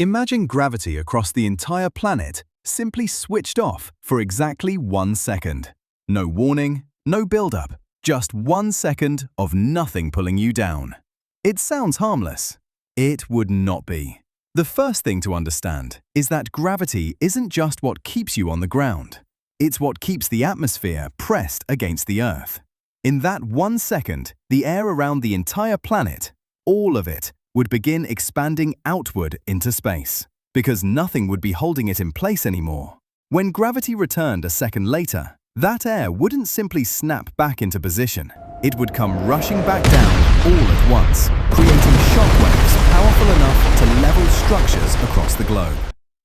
Imagine gravity across the entire planet simply switched off for exactly 1 second. No warning, no build-up, just 1 second of nothing pulling you down. It sounds harmless. It would not be. The first thing to understand is that gravity isn't just what keeps you on the ground. It's what keeps the atmosphere pressed against the Earth. In that 1 second, the air around the entire planet, all of it, would begin expanding outward into space, because nothing would be holding it in place anymore. When gravity returned a second later, that air wouldn't simply snap back into position. It would come rushing back down all at once, creating shockwaves powerful enough to level structures across the globe.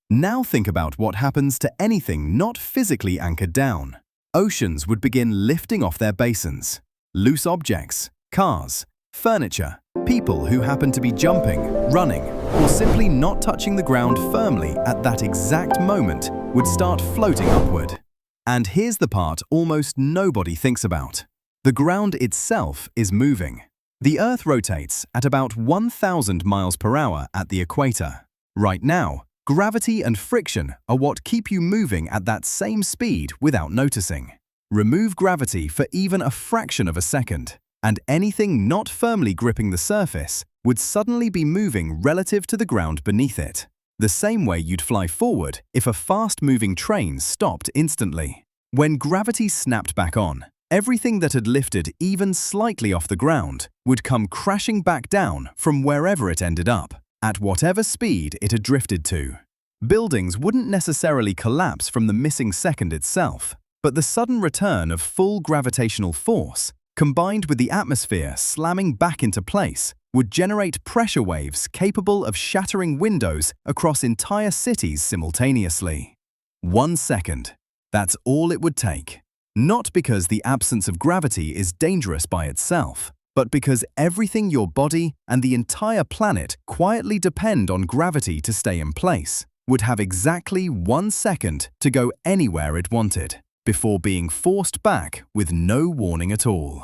Now think about what happens to anything not physically anchored down. Oceans would begin lifting off their basins. Loose objects, cars, furniture, people who happen to be jumping, running, or simply not touching the ground firmly at that exact moment would start floating upward. And here's the part almost nobody thinks about. The ground itself is moving. The Earth rotates at about 1,000 miles per hour at the equator. Right now, gravity and friction are what keep you moving at that same speed without noticing. Remove gravity for even a fraction of a second, and anything not firmly gripping the surface would suddenly be moving relative to the ground beneath it, the same way you'd fly forward if a fast-moving train stopped instantly. When gravity snapped back on, everything that had lifted even slightly off the ground would come crashing back down from wherever it ended up, at whatever speed it had drifted to. Buildings wouldn't necessarily collapse from the missing second itself, but the sudden return of full gravitational force combined with the atmosphere slamming back into place, would generate pressure waves capable of shattering windows across entire cities simultaneously. 1 second. That's all it would take. Not because the absence of gravity is dangerous by itself, but because everything your body and the entire planet quietly depend on gravity to stay in place, would have exactly 1 second to go anywhere it wanted, before being forced back with no warning at all.